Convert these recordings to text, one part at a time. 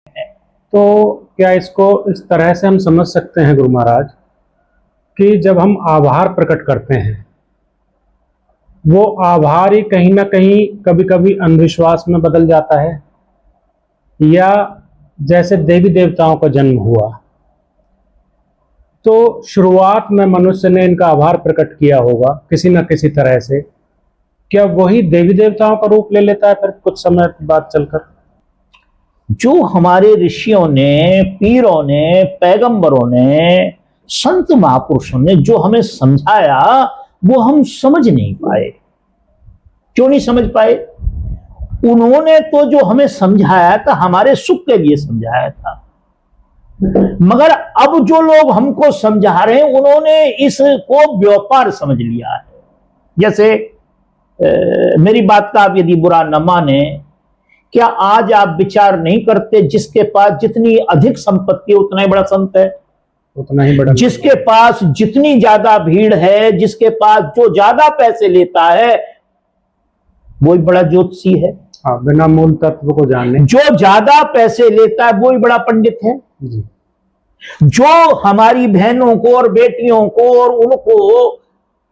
तो क्या इसको इस तरह से हम समझ सकते हैं गुरु महाराज कि जब हम आभार प्रकट करते हैं, वो आभार ही कहीं ना कहीं कभी कभी अंधविश्वास में बदल जाता है, या जैसे देवी देवताओं का जन्म हुआ तो शुरुआत में मनुष्य ने इनका आभार प्रकट किया होगा किसी न किसी तरह से, क्या वही देवी देवताओं का रूप ले लेता है फिर कुछ समय बाद चलकर? जो हमारे ऋषियों ने, पीरों ने, पैगंबरों ने, संत महापुरुषों ने जो हमें समझाया वो हम समझ नहीं पाए। क्यों नहीं समझ पाए? उन्होंने तो जो हमें समझाया था हमारे सुख के लिए समझाया था, मगर अब जो लोग हमको समझा रहे हैं उन्होंने इसको व्यापार समझ लिया है। जैसे मेरी बात का आप यदि बुरा न माने, क्या आज आप विचार नहीं करते जिसके पास जितनी अधिक संपत्ति उतना ही बड़ा संत है, उतना ही बड़ा, जिसके पास जितनी ज्यादा भीड़ है, जिसके पास जो ज्यादा पैसे लेता है वही बड़ा ज्योतिषी है। हाँ, बिना मूल तत्व को जानने। जो ज्यादा पैसे लेता है वही बड़ा पंडित है जी। जो हमारी बहनों को और बेटियों को और उनको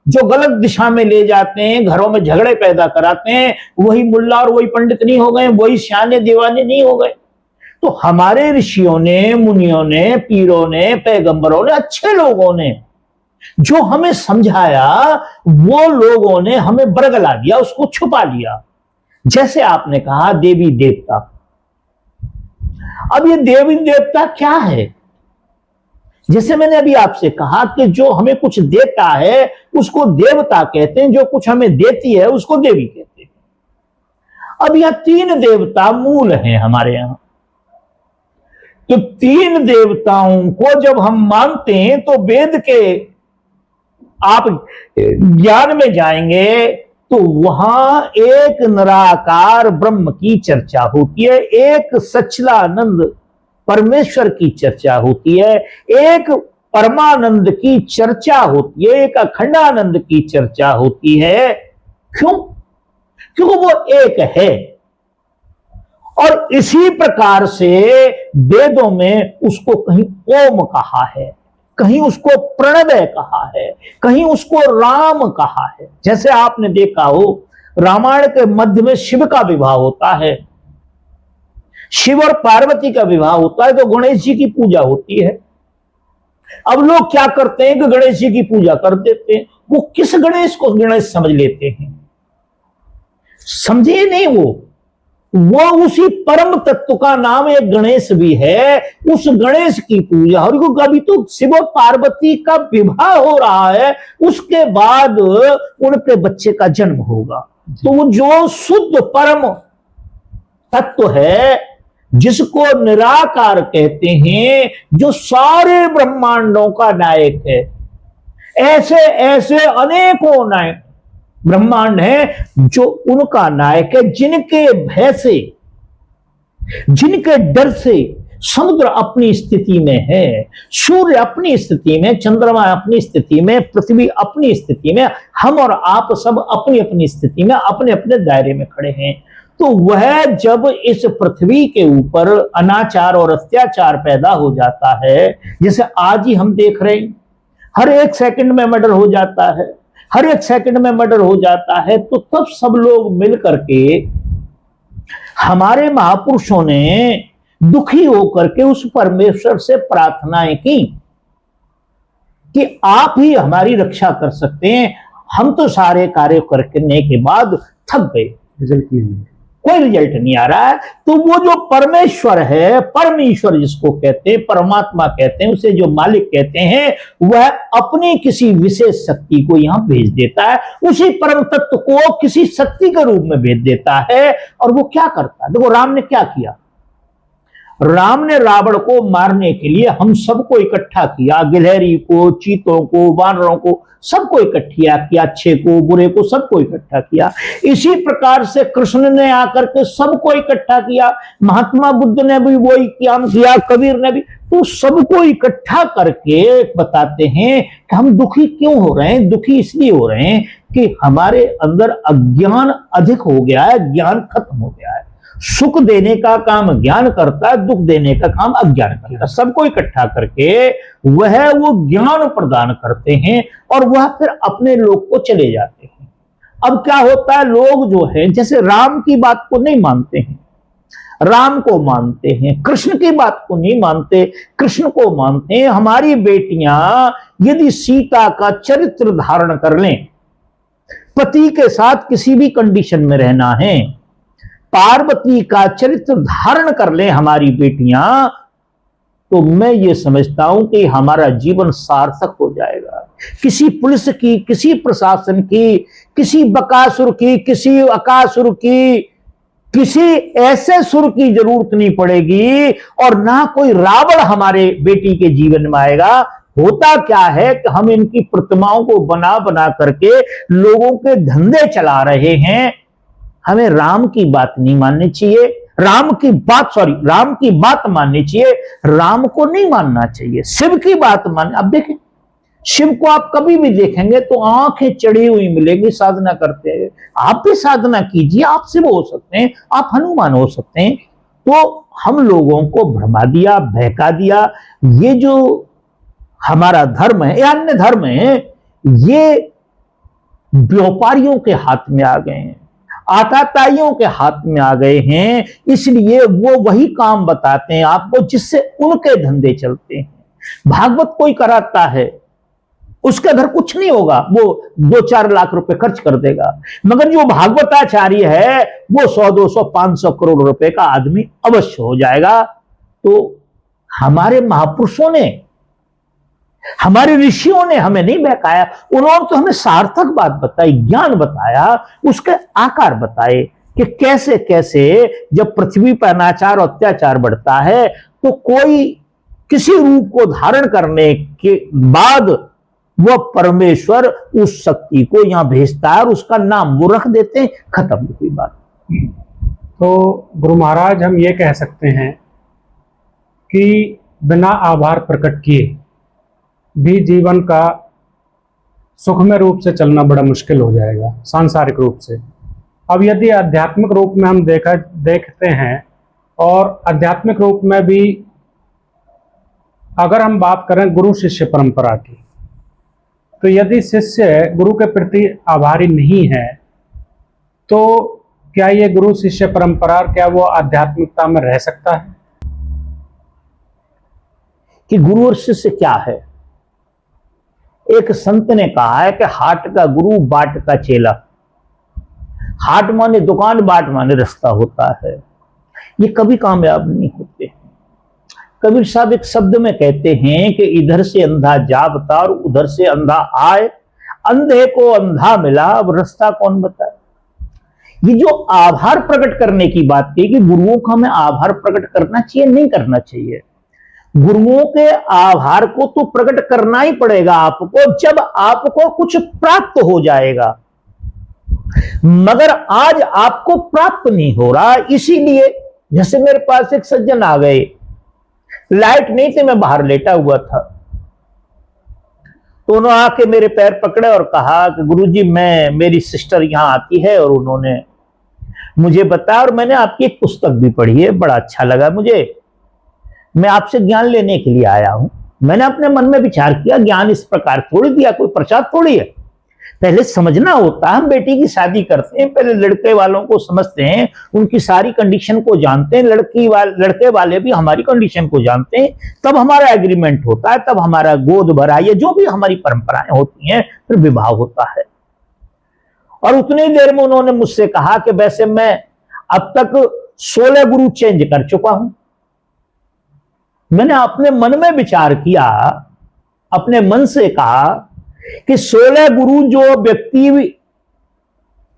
जो गलत दिशा में ले जाते हैं, घरों में झगड़े पैदा कराते हैं, वही मुल्ला और वही पंडित नहीं हो गए, वही सियाने दीवाने नहीं हो गए। तो हमारे ऋषियों ने, मुनियों ने, पीरों ने, पैगंबरों ने, अच्छे लोगों ने जो हमें समझाया, वो लोगों ने हमें बरगला दिया, उसको छुपा लिया। जैसे आपने कहा देवी देवता, अब ये देवी देवता क्या है? जैसे मैंने अभी आपसे कहा कि जो हमें कुछ देता है उसको देवता कहते हैं, जो कुछ हमें देती है उसको देवी कहते हैं। अब यह तीन देवता मूल हैं हमारे यहां, तो तीन देवताओं को जब हम मानते हैं तो वेद के आप ज्ञान में जाएंगे तो वहां एक निराकार ब्रह्म की चर्चा होती है, एक सच्चिदानंद परमेश्वर की चर्चा होती है, एक परमानंद की चर्चा होती है, एक अखंडानंद की चर्चा होती है। क्यों? क्योंकि वो एक है। और इसी प्रकार से वेदों में उसको कहीं ओम कहा है, कहीं उसको प्रणव कहा है, कहीं उसको राम कहा है। जैसे आपने देखा हो रामायण के मध्य में शिव का विवाह होता है, शिव और पार्वती का विवाह होता है, तो गणेश जी की पूजा होती है। अब लोग क्या करते हैं कि गणेश जी की पूजा कर देते हैं। वो किस गणेश को गणेश समझ लेते हैं? समझे नहीं, वो उसी परम तत्व का नाम एक गणेश भी है, उस गणेश की पूजा। और अभी तो शिव और पार्वती का विवाह हो रहा है, उसके बाद उनके बच्चे का जन्म होगा। तो वो जो शुद्ध परम तत्व है जिसको निराकार कहते हैं, जो सारे ब्रह्मांडों का नायक है, ऐसे ऐसे अनेकों नायक ब्रह्मांड हैं जो उनका नायक है, जिनके भय से, जिनके डर से समुद्र अपनी स्थिति में है, सूर्य अपनी स्थिति में, चंद्रमा अपनी स्थिति में, पृथ्वी अपनी स्थिति में, हम और आप सब अपनी अपनी स्थिति में अपने अपने दायरे में खड़े हैं। तो वह जब इस पृथ्वी के ऊपर अनाचार और अत्याचार पैदा हो जाता है, जैसे आज ही हम देख रहे हैं, हर एक सेकंड में मर्डर हो जाता है, हर एक सेकंड में मर्डर हो जाता है, तो तब सब लोग मिल करके हमारे महापुरुषों ने दुखी होकर के उस परमेश्वर से प्रार्थनाएं की कि आप ही हमारी रक्षा कर सकते हैं। हम तो सारे कार्य करने के बाद थक गए, रिजल्ट नहीं, कोई रिजल्ट नहीं आ रहा है। तो वो जो परमेश्वर है, परमेश्वर जिसको कहते हैं, परमात्मा कहते हैं, उसे जो मालिक कहते हैं, वह अपनी किसी विशेष शक्ति को यहां भेज देता है, उसी परम तत्व को किसी शक्ति के रूप में भेज देता है। और वो क्या करता है? देखो राम ने क्या किया। राम ने रावण को मारने के लिए हम सबको इकट्ठा किया, गिलहरी को, चीतों को, वानरों को, सबको इकट्ठा किया, अच्छे को, बुरे को, सबको इकट्ठा किया। इसी प्रकार से कृष्ण ने आकर के सबको इकट्ठा किया, महात्मा बुद्ध ने भी वही काम किया, कबीर ने भी। तो सबको इकट्ठा करके बताते हैं कि हम दुखी क्यों हो रहे हैं। दुखी इसलिए हो रहे हैं कि हमारे अंदर अज्ञान अधिक हो गया है, ज्ञान खत्म हो गया है। सुख देने का काम ज्ञान करता है, दुख देने का काम अज्ञान करता है। सबको इकट्ठा करके वह वो ज्ञान प्रदान करते हैं और वह फिर अपने लोग को चले जाते हैं। अब क्या होता है, लोग जो है जैसे राम की बात को नहीं मानते हैं, राम को मानते हैं, कृष्ण की बात को नहीं मानते, कृष्ण को मानते हैं। हमारी बेटियां यदि सीता का चरित्र धारण कर लें, पति के साथ किसी भी कंडीशन में रहना है, पार्वती का चरित्र धारण कर ले हमारी बेटियां, तो मैं ये समझता हूं कि हमारा जीवन सार्थक हो जाएगा। किसी पुलिस की, किसी प्रशासन की, किसी बकासुर की, किसी अकासुर की, किसी ऐसे सुर की जरूरत नहीं पड़ेगी और ना कोई रावण हमारे बेटी के जीवन में आएगा। होता क्या है कि हम इनकी प्रतिमाओं को बना बना करके लोगों के धंधे चला रहे हैं। हमें राम की बात नहीं माननी चाहिए, राम की बात माननी चाहिए, राम को नहीं मानना चाहिए, शिव की बात मान। अब देखें, शिव को आप कभी भी देखेंगे तो आंखें चढ़ी हुई मिलेंगी साधना करते हैं। आप भी साधना कीजिए, आप शिव हो सकते हैं, आप हनुमान हो सकते हैं। तो हम लोगों को भरमा दिया, बहका दिया। ये जो हमारा धर्म है या अन्य धर्म है, ये व्यापारियों के हाथ में आ गए हैं, आताताइयों के हाथ में आ गए हैं। इसलिए वो वही काम बताते हैं आपको जिससे उनके धंधे चलते हैं। भागवत कोई कराता है, उसके घर कुछ नहीं होगा, वो 2-4 लाख रुपए खर्च कर देगा, मगर जो भागवताचार्य है वो 100, 200, 500 करोड़ रुपए का आदमी अवश्य हो जाएगा। तो हमारे महापुरुषों ने, हमारे ऋषियों ने हमें नहीं बहकाया, उन्होंने तो हमें सार्थक बात बताई, ज्ञान बताया, उसके आकार बताए कि कैसे कैसे जब पृथ्वी पर अनाचार और अत्याचार बढ़ता है तो कोई किसी रूप को धारण करने के बाद वह परमेश्वर उस शक्ति को यहां भेजता है और उसका नाम वो रख देते हैं, खत्म हुई बात। तो गुरु महाराज, हम ये कह सकते हैं कि बिना आभार प्रकट किए भी जीवन का सुखमय रूप से चलना बड़ा मुश्किल हो जाएगा सांसारिक रूप से। अब यदि आध्यात्मिक रूप में हम देखते हैं, और आध्यात्मिक रूप में भी अगर हम बात करें गुरु शिष्य परंपरा की, तो यदि शिष्य गुरु के प्रति आभारी नहीं है तो क्या ये गुरु शिष्य परंपरा, क्या वो आध्यात्मिकता में रह सकता है? कि गुरु और शिष्य क्या है? एक संत ने कहा है कि हाट का गुरु बाट का चेला। हाट माने दुकान, बाट माने रास्ता होता है। ये कभी कामयाब नहीं होते। कबीर साहब एक शब्द में कहते हैं कि इधर से अंधा जागता और उधर से अंधा आए, अंधे को अंधा मिला, अब रास्ता कौन बताए। ये जो आभार प्रकट करने की बात की कि गुरुओं का हमें आभार प्रकट करना चाहिए, नहीं करना चाहिए। गुरुओं के आभार को तो प्रकट करना ही पड़ेगा आपको जब आपको कुछ प्राप्त हो जाएगा, मगर आज आपको प्राप्त नहीं हो रहा। इसीलिए जैसे मेरे पास एक सज्जन आ गए, लाइट नहीं थी, मैं बाहर लेटा हुआ था, तो उन्होंने आके मेरे पैर पकड़े और कहा कि गुरुजी, मेरी सिस्टर यहां आती है और उन्होंने मुझे बताया और मैंने आपकी एक पुस्तक भी पढ़ी है, बड़ा अच्छा लगा मुझे, मैं आपसे ज्ञान लेने के लिए आया हूं। मैंने अपने मन में विचार किया, ज्ञान इस प्रकार थोड़ी दिया, कोई प्रसाद थोड़ी है। पहले समझना होता है। हम बेटी की शादी करते हैं, पहले लड़के वालों को समझते हैं, उनकी सारी कंडीशन को जानते हैं, लड़के वाले भी हमारी कंडीशन को जानते हैं, तब हमारा एग्रीमेंट होता है, तब हमारा गोद भरा, ये जो भी हमारी परंपराएं होती हैं, फिर विवाह होता है। और उतनी देर में उन्होंने मुझसे कहा कि वैसे मैं अब तक 16 गुरु चेंज कर चुका हूं। मैंने अपने मन में विचार किया, अपने मन से कहा कि 16 गुरु जो व्यक्ति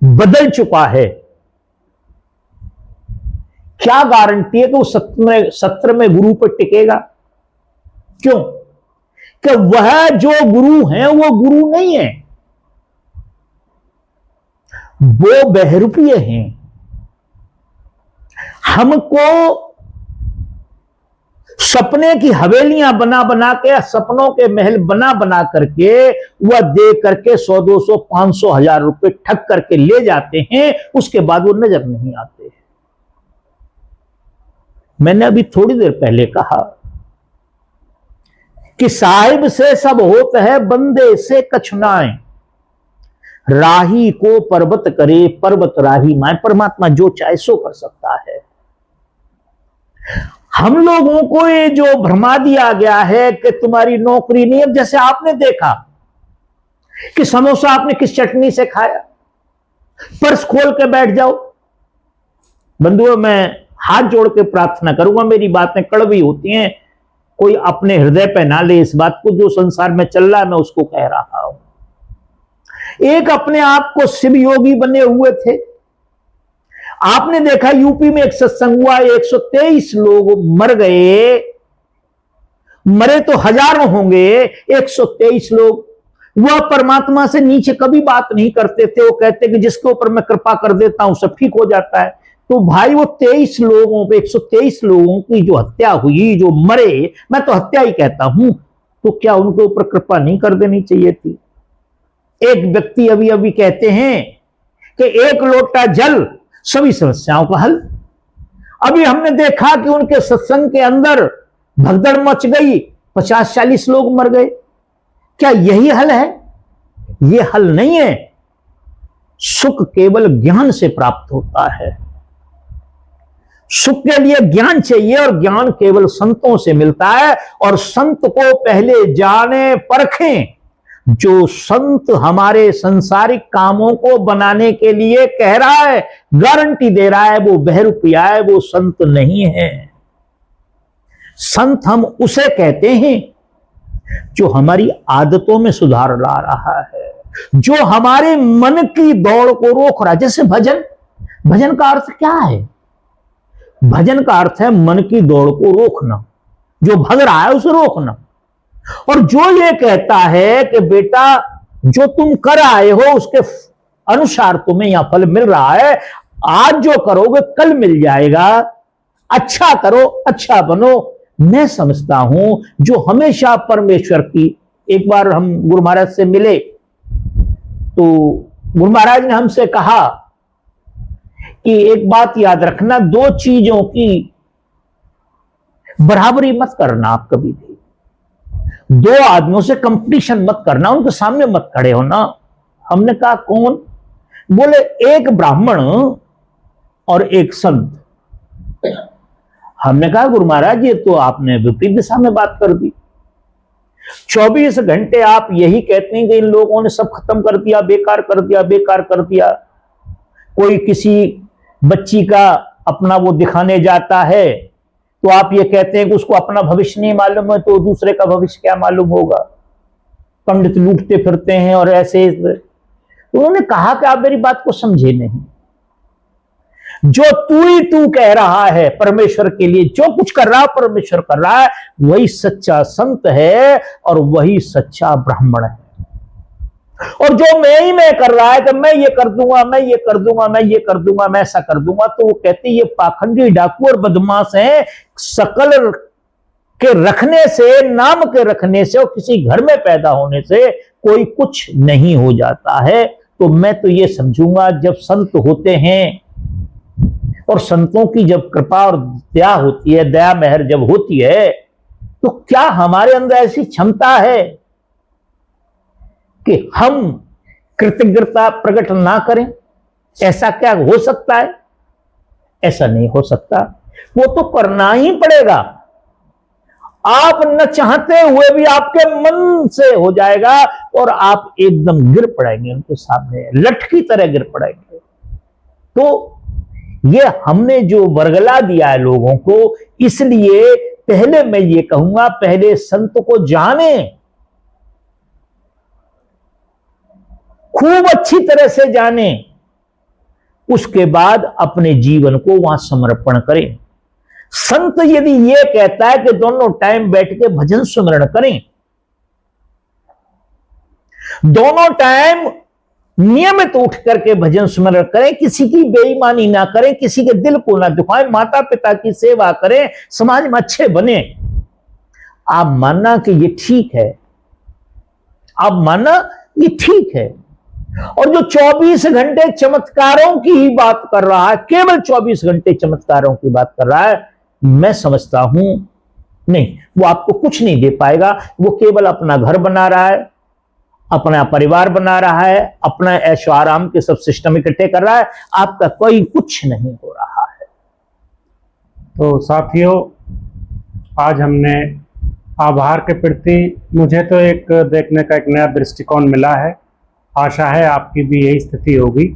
बदल चुका है, क्या गारंटी है कि वो सत्र में गुरु पर टिकेगा? क्यों? कि वह जो गुरु हैं वो गुरु नहीं है, वो बहरूपीय हैं। हमको सपने की हवेलियां बना बना के, सपनों के महल बना बना करके वह दे करके 100, 200, 500, 1000 रुपए ठग करके ले जाते हैं, उसके बाद वो नजर नहीं आते। मैंने अभी थोड़ी देर पहले कहा कि साहिब से सब होत है, बंदे से कछ नाए, राही को पर्वत करे, पर्वत राही माए। परमात्मा जो चाहे सो कर सकता है। हम लोगों को ये जो भरमा दिया गया है कि तुम्हारी नौकरी नहीं। अब जैसे आपने देखा कि समोसा आपने किस चटनी से खाया, पर्स खोल के बैठ जाओ। बंधुओं, मैं हाथ जोड़ के प्रार्थना करूंगा, मेरी बातें कड़वी होती हैं, कोई अपने हृदय पे ना ले इस बात को। जो संसार में चल रहा है मैं उसको कह रहा हूं। एक अपने आप को शिव योगी बने हुए थे। आपने देखा यूपी में एक सत्संग हुआ, 123 लोग मर गए। मरे तो हजारों होंगे, 123 लोग। वह परमात्मा से नीचे कभी बात नहीं करते थे। वो कहते कि जिसके ऊपर मैं कृपा कर देता हूं सब ठीक हो जाता है। तो भाई वो 23 लोगों पे 123 लोगों की जो हत्या हुई, जो मरे, मैं तो हत्या ही कहता हूं, तो क्या उनके ऊपर कृपा नहीं कर देनी चाहिए थी? एक व्यक्ति अभी अभी कहते हैं कि एक लोटा जल सभी समस्याओं का हल। अभी हमने देखा कि उनके सत्संग के अंदर भगदड़ मच गई, 50-40 लोग मर गए। क्या यही हल है? यह हल नहीं है। सुख केवल ज्ञान से प्राप्त होता है। सुख के लिए ज्ञान चाहिए और ज्ञान केवल संतों से मिलता है। और संत को पहले जाने परखें। जो संत हमारे सांसारिक कामों को बनाने के लिए कह रहा है, गारंटी दे रहा है, वो बहरूपिया है, वो संत नहीं है। संत हम उसे कहते हैं जो हमारी आदतों में सुधार ला रहा है, जो हमारे मन की दौड़ को रोक रहा है। जैसे भजन, भजन का अर्थ क्या है? भजन का अर्थ है मन की दौड़ को रोकना, जो भग रहा है उसे रोकना। और जो ये कहता है कि बेटा जो तुम कर आए हो उसके अनुसार तुम्हें यहां फल मिल रहा है, आज जो करोगे कल मिल जाएगा, अच्छा करो, अच्छा बनो। मैं समझता हूं जो हमेशा परमेश्वर की, एक बार हम गुरु महाराज से मिले तो गुरु महाराज ने हमसे कहा कि एक बात याद रखना, दो चीजों की बराबरी मत करना आप कभी भी। दो आदमियों से कंपटीशन मत करना, उनके सामने मत खड़े होना। हमने कहा कौन? बोले एक ब्राह्मण और एक संत। हमने कहा गुरु महाराज ये तो आपने विपरीत दिशा में बात कर दी। 24 घंटे आप यही कहते हैं कि इन लोगों ने सब खत्म कर दिया, बेकार कर दिया, बेकार कर दिया। कोई किसी बच्ची का अपना वो दिखाने जाता है तो आप ये कहते हैं कि उसको अपना भविष्य नहीं मालूम है, तो दूसरे का भविष्य क्या मालूम होगा। पंडित लूटते फिरते हैं और ऐसे। उन्होंने कहा कि आप मेरी बात को समझे नहीं। जो तू ही तू कह रहा है परमेश्वर के लिए, जो कुछ कर रहा है परमेश्वर कर रहा है, वही सच्चा संत है और वही सच्चा ब्राह्मण है। और जो मैं ही मैं कर रहा है कि मैं ये कर दूंगा, मैं ये कर दूंगा, मैं ये कर दूंगा, मैं ऐसा कर दूंगा, तो वो कहते ये पाखंडी डाकू और बदमाश हैं। शकल के रखने से, नाम के रखने से और किसी घर में पैदा होने से कोई कुछ नहीं हो जाता है। तो मैं तो ये समझूंगा जब संत होते हैं और संतों की जब कृपा और दया होती है, दया मेहर जब होती है, तो क्या हमारे अंदर ऐसी क्षमता है कि हम कृतज्ञता प्रकट ना करें? ऐसा क्या हो सकता है? ऐसा नहीं हो सकता। वो तो करना ही पड़ेगा। आप न चाहते हुए भी आपके मन से हो जाएगा और आप एकदम गिर पड़ेंगे उनके सामने, लठ की तरह गिर पड़ेंगे। तो ये हमने जो वर्गला दिया है लोगों को, इसलिए पहले मैं ये कहूंगा, पहले संत को जाने, खूब अच्छी तरह से जाने, उसके बाद अपने जीवन को वहां समर्पण करें। संत यदि ये कहता है कि दोनों टाइम बैठ के भजन सुमरण करें, दोनों टाइम नियमित उठ करके भजन स्मरण करें, किसी की बेईमानी ना करें, किसी के दिल को ना दुखाएं, माता पिता की सेवा करें, समाज में अच्छे बने, आप मानना कि ये ठीक है, आप मानना ये ठीक है। और जो 24 घंटे चमत्कारों की ही बात कर रहा है, केवल 24 घंटे चमत्कारों की बात कर रहा है, मैं समझता हूं नहीं, वो आपको कुछ नहीं दे पाएगा। वो केवल अपना घर बना रहा है, अपना परिवार बना रहा है, अपना ऐशो आराम के सब सिस्टम इकट्ठे कर रहा है, आपका कोई कुछ नहीं हो रहा है। तो साथियों, आज हमने आभार के प्रति मुझे तो एक देखने का एक नया दृष्टिकोण मिला है। आशा है आपकी भी यही स्थिति होगी।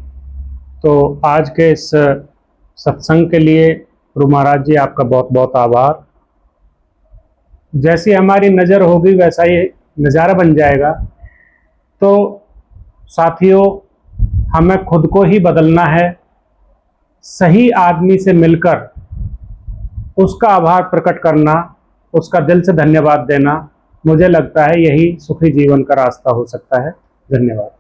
तो आज के इस सत्संग के लिए गुरु महाराज जी आपका बहुत बहुत आभार। जैसी हमारी नज़र होगी वैसा ही नज़ारा बन जाएगा। तो साथियों, हमें खुद को ही बदलना है, सही आदमी से मिलकर उसका आभार प्रकट करना, उसका दिल से धन्यवाद देना, मुझे लगता है यही सुखी जीवन का रास्ता हो सकता है। धन्यवाद।